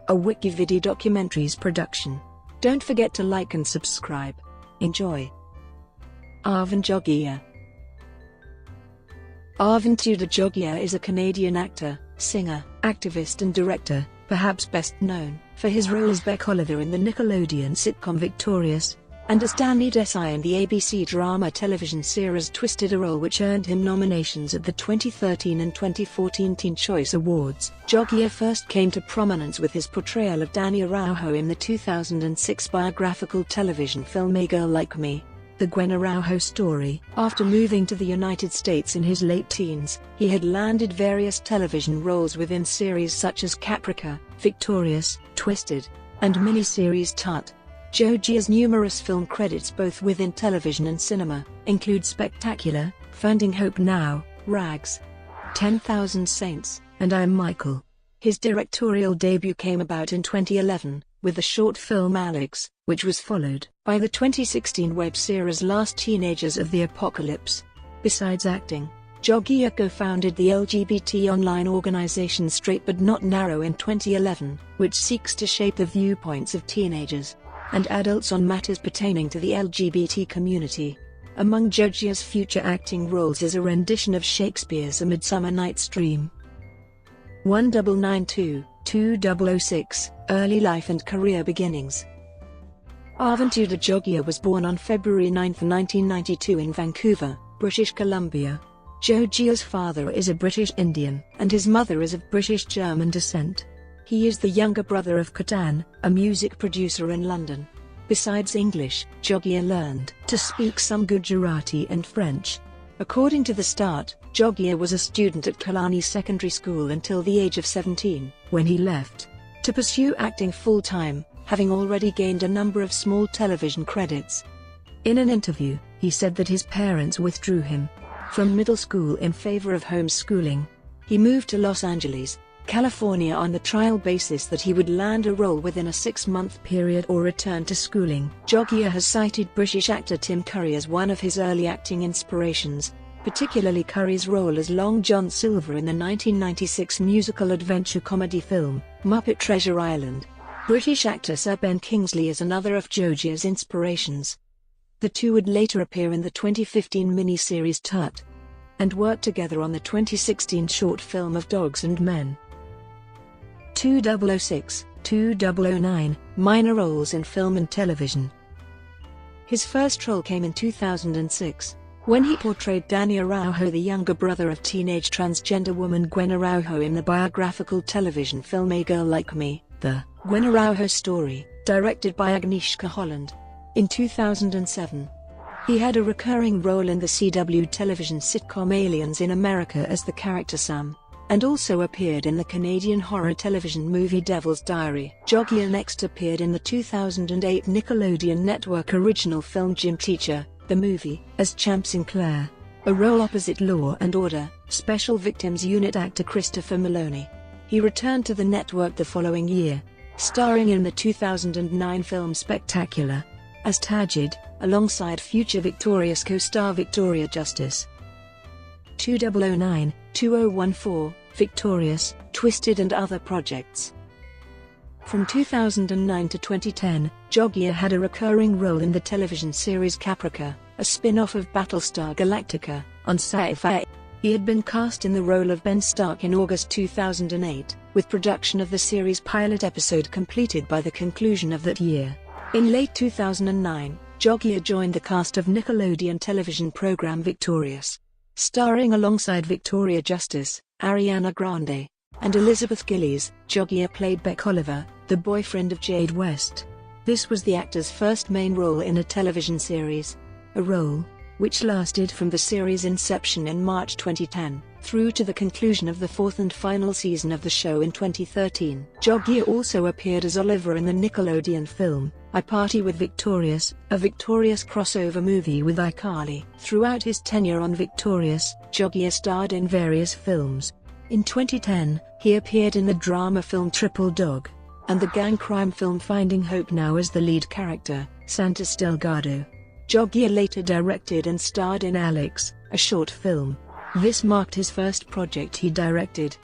a WikiVidi documentaries production. Don't forget to like and subscribe. Enjoy. Avan Jogia. Avan Tudor Jogia is a Canadian actor, singer, activist and director, perhaps best known for his role as Beck Oliver in the Nickelodeon sitcom Victorious, and as Danny Desai in the ABC drama television series Twisted, a role which earned him nominations at the 2013 and 2014 Teen Choice Awards. Jogia first came to prominence with his portrayal of Danny Araujo in the 2006 biographical television film A Girl Like Me, The Gwen Araujo Story. After moving to the United States in his late teens, he had landed various television roles within series such as Caprica, Victorious, Twisted, and miniseries Tut. Jogia's numerous film credits both within television and cinema include Spectacular, Finding Hope Now, Rags, 10,000 Saints, and I Am Michael. His directorial debut came about in 2011, with the short film Alex, which was followed by the 2016 web series Last Teenagers of the Apocalypse. Besides acting, Jogia co-founded the LGBT online organization Straight But Not Narrow in 2011, which seeks to shape the viewpoints of teenagers and adults on matters pertaining to the LGBT community. Among Jogia's future acting roles is a rendition of Shakespeare's A Midsummer Night's Dream. 1992-2006, Early Life and Career Beginnings. Avan Tudor Jogia was born on February 9, 1992 in Vancouver, British Columbia. Jogia's father is a British Indian and his mother is of British German descent. He is the younger brother of Katan, a music producer in London. Besides English, Jogia learned to speak some Gujarati and French. According to The Start, Jogia was a student at Kalani Secondary School until the age of 17, when he left to pursue acting full-time, having already gained a number of small television credits. In an interview, he said that his parents withdrew him from middle school in favor of homeschooling. He moved to Los Angeles, California on the trial basis that he would land a role within a 6-month period or return to schooling. Jogia has cited British actor Tim Curry as one of his early acting inspirations, particularly Curry's role as Long John Silver in the 1996 musical adventure comedy film, Muppet Treasure Island. British actor Sir Ben Kingsley is another of Jogia's inspirations. The two would later appear in the 2015 miniseries Tut, and work together on the 2016 short film Of Dogs and Men. 2006-2009, minor roles in film and television. His first role came in 2006, when he portrayed Danny Araujo, the younger brother of teenage transgender woman Gwen Araujo in the biographical television film A Girl Like Me, The Gwen Araujo Story, directed by Agnieszka Holland. In 2007, he had a recurring role in the CW television sitcom Aliens in America as the character Sam, and also appeared in the Canadian horror television movie Devil's Diary. Jogia next appeared in the 2008 Nickelodeon network original film Gym Teacher, the movie, as Champ Sinclair, a role opposite Law and Order Special Victims Unit actor Christopher Maloney. He returned to the network the following year, starring in the 2009 film Spectacular as Tajid, alongside future Victorious co-star Victoria Justice. 2009-2014, Victorious, Twisted and other projects. From 2009 to 2010, Jogia had a recurring role in the television series Caprica, a spin-off of Battlestar Galactica, on Sci-Fi. He had been cast in the role of Ben Stark in August 2008, with production of the series' pilot episode completed by the conclusion of that year. In late 2009, Jogia joined the cast of Nickelodeon television program Victorious, starring alongside Victoria Justice, Ariana Grande, and Elizabeth Gillies. Jogia played Beck Oliver, the boyfriend of Jade West. This was the actor's first main role in a television series, a role which lasted from the series' inception in March 2010, through to the conclusion of the fourth and final season of the show in 2013. Jogia also appeared as Oliver in the Nickelodeon film, I Party with Victorious, a Victorious crossover movie with iCarly. Throughout his tenure on Victorious, Jogia starred in various films. In 2010, he appeared in the drama film Triple Dog, and the gang crime film Finding Hope Now as the lead character, Santos Delgado. Jogia later directed and starred in Alex, a short film. This marked his first project he directed.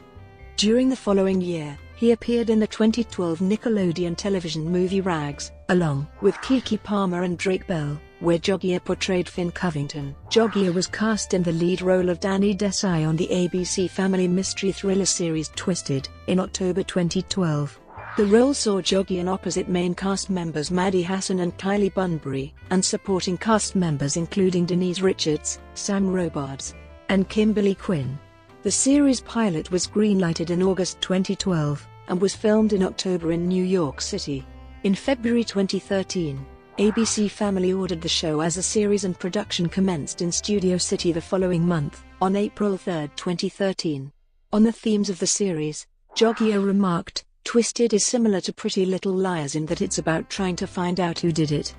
During the following year, He appeared in the 2012 Nickelodeon television movie Rags, along with Keke Palmer and Drake Bell, where Jogia portrayed Finn Covington. Jogia was cast in the lead role of Danny Desai on the ABC Family mystery thriller series Twisted, in October 2012. The role saw Jogia opposite main cast members Maddie Hassan and Kylie Bunbury, and supporting cast members including Denise Richards, Sam Robards, and Kimberly Quinn. The series pilot was greenlighted in August 2012, and was filmed in October in New York City. In February 2013, ABC Family ordered the show as a series and production commenced in Studio City the following month, on April 3, 2013. On the themes of the series, Jogia remarked, "Twisted is similar to Pretty Little Liars in that it's about trying to find out who did it.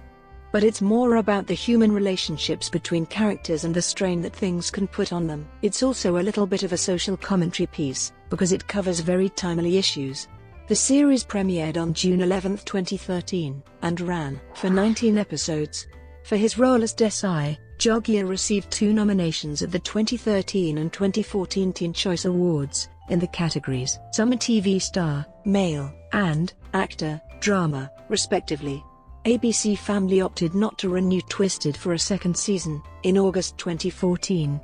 But it's more about the human relationships between characters and the strain that things can put on them. It's also a little bit of a social commentary piece, because it covers very timely issues." The series premiered on June 11, 2013, and ran for 19 episodes. For his role as Desai, Jogia received 2 nominations at the 2013 and 2014 Teen Choice Awards, in the categories Summer TV Star, Male, and Actor, Drama, respectively. ABC Family opted not to renew Twisted for a second season, in August 2014.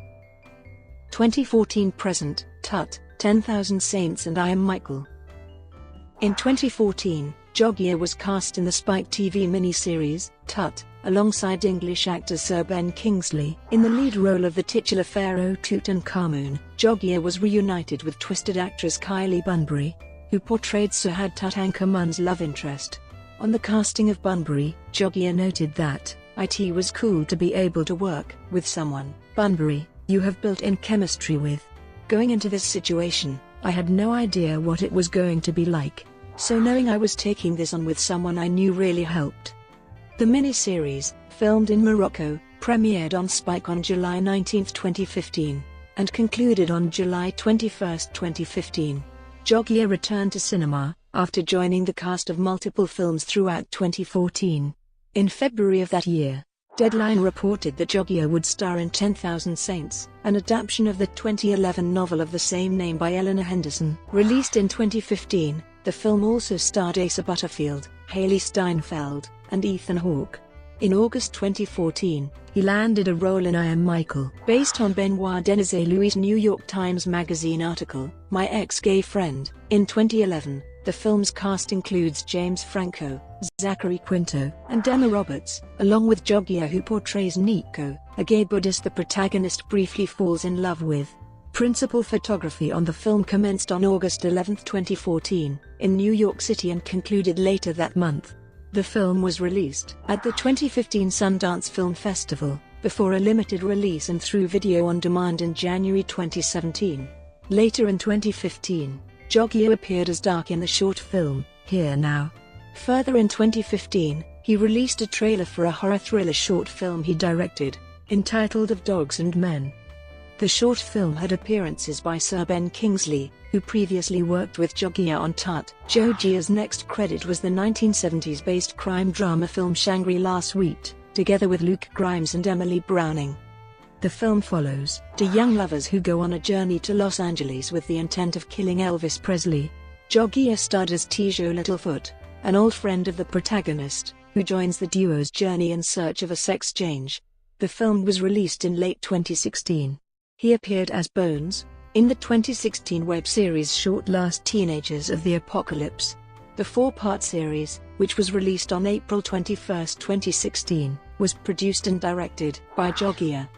2014 present, Tut, 10,000 Saints and I Am Michael. In 2014, Jogia was cast in the Spike TV miniseries, Tut, alongside English actor Sir Ben Kingsley. In the lead role of the titular Pharaoh Tutankhamun, Jogia was reunited with Twisted actress Kylie Bunbury, who portrayed Sahad Tutankhamun's love interest. On the casting of Bunbury, Jogia noted that, "It was cool to be able to work with someone, Bunbury, you have built-in chemistry with. Going into this situation, I had no idea what it was going to be like. So knowing I was taking this on with someone I knew really helped." The miniseries, filmed in Morocco, premiered on Spike on July 19, 2015, and concluded on July 21, 2015. Jogia returned to cinema, after joining the cast of multiple films throughout 2014. In February of that year, Deadline reported that Jogia would star in 10,000 Saints, an adaptation of the 2011 novel of the same name by Eleanor Henderson. Released in 2015, the film also starred Asa Butterfield, Haley Steinfeld, and Ethan Hawke. In August 2014, he landed a role in I Am Michael, based on Benoit Denizé-Louis' New York Times Magazine article, My Ex-Gay Friend. In 2011, the film's cast includes James Franco, Zachary Quinto, and Emma Roberts, along with Jogia, who portrays Nico, a gay Buddhist the protagonist briefly falls in love with. Principal photography on the film commenced on August 11, 2014, in New York City and concluded later that month. The film was released at the 2015 Sundance Film Festival, before a limited release and through video on demand in January 2017. Later in 2015, Jogia appeared as Dark in the short film, Here Now. Further in 2015, he released a trailer for a horror thriller short film he directed, entitled Of Dogs and Men. The short film had appearances by Sir Ben Kingsley, who previously worked with Jogia on Tut. Jogia's next credit was the 1970s-based crime drama film Shangri-La Suite, together with Luke Grimes and Emily Browning. The film follows two young lovers who go on a journey to Los Angeles with the intent of killing Elvis Presley. Jogia starred as Tijo Littlefoot, an old friend of the protagonist, who joins the duo's journey in search of a sex change. The film was released in late 2016. He appeared as Bones in the 2016 web series Short Last Teenagers of the Apocalypse. The 4-part series, which was released on April 21, 2016, was produced and directed by Jogia.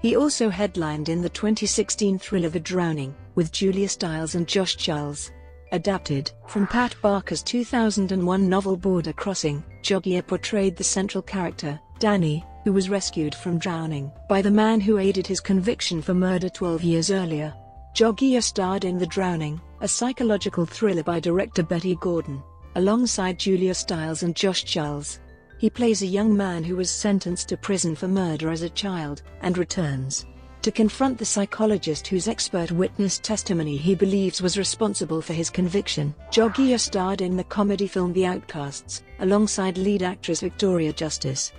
He also headlined in the 2016 thriller The Drowning, with Julia Stiles and Josh Charles. Adapted from Pat Barker's 2001 novel Border Crossing, Jogia portrayed the central character, Danny, who was rescued from drowning by the man who aided his conviction for murder 12 years earlier. Jogia starred in The Drowning, a psychological thriller by director Betty Gordon, alongside Julia Stiles and Josh Charles. He plays a young man who was sentenced to prison for murder as a child, and returns to confront the psychologist whose expert witness testimony he believes was responsible for his conviction. Jogia starred in the comedy film The Outcasts, alongside lead actress Victoria Justice.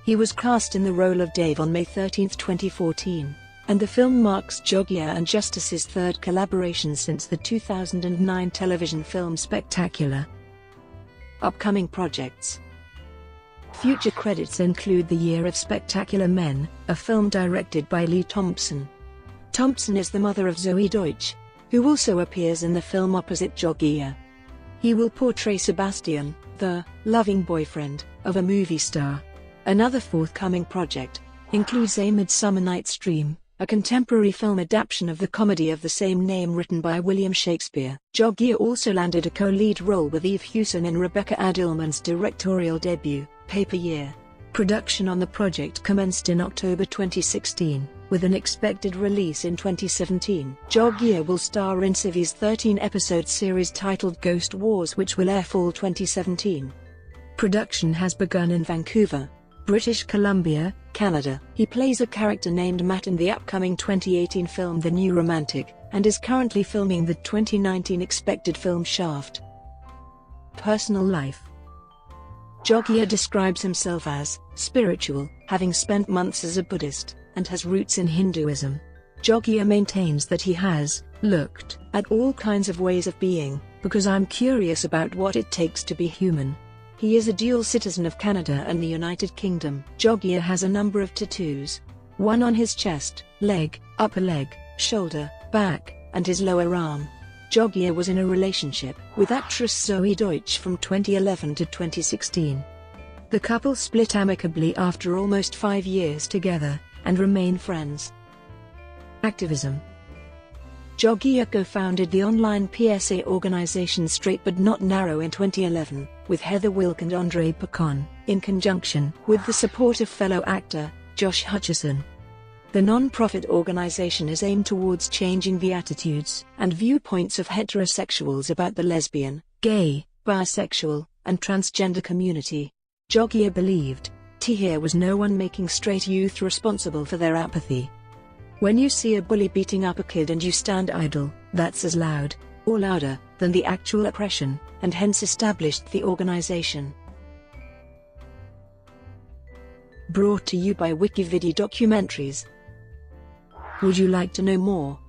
He was cast in the role of Dave on May 13, 2014. and the film marks Jogia and Justice's third collaboration since the 2009 television film Spectacular. Upcoming projects. Future credits include The Year of Spectacular Men, a film directed by Lee Thompson. Thompson is the mother of Zoe Deutsch, who also appears in the film opposite Jogia. He will portray Sebastian, the loving boyfriend of a movie star. Another forthcoming project includes A Midsummer Night's Dream, a contemporary film adaptation of the comedy of the same name written by William Shakespeare. Jogia also landed a co-lead role with Eve Hewson in Rebecca Adilman's directorial debut, Paper Year. Production on the project commenced in October 2016, with an expected release in 2017. Jogia will star in Civi's 13-episode series titled Ghost Wars, which will air fall 2017. Production has begun in Vancouver, British Columbia, Canada. He plays a character named Matt in the upcoming 2018 film The New Romantic, and is currently filming the 2019 expected film Shaft. Personal life. Jogia describes himself as spiritual, having spent months as a Buddhist, and has roots in Hinduism. Jogia maintains that he has looked at all kinds of ways of being, because I'm curious about what it takes to be human. He is a dual citizen of Canada and the United Kingdom. Jogia has a number of tattoos. One on his chest, leg, upper leg, shoulder, back, and his lower arm. Jogia was in a relationship with actress Zoe Deutsch from 2011 to 2016. The couple split amicably after almost 5 years together, and remain friends. Activism. Jogia co-founded the online PSA organization Straight But Not Narrow in 2011, with Heather Wilk and Andre Pacon, in conjunction with the support of fellow actor, Josh Hutcherson. The non-profit organization is aimed towards changing the attitudes and viewpoints of heterosexuals about the lesbian, gay, bisexual, and transgender community. Jogia believed, here was no one making straight youth responsible for their apathy. When you see a bully beating up a kid and you stand idle, that's as loud, or louder, than the actual oppression, and hence established the organization. Brought to you by WikiVidi Documentaries. Would you like to know more?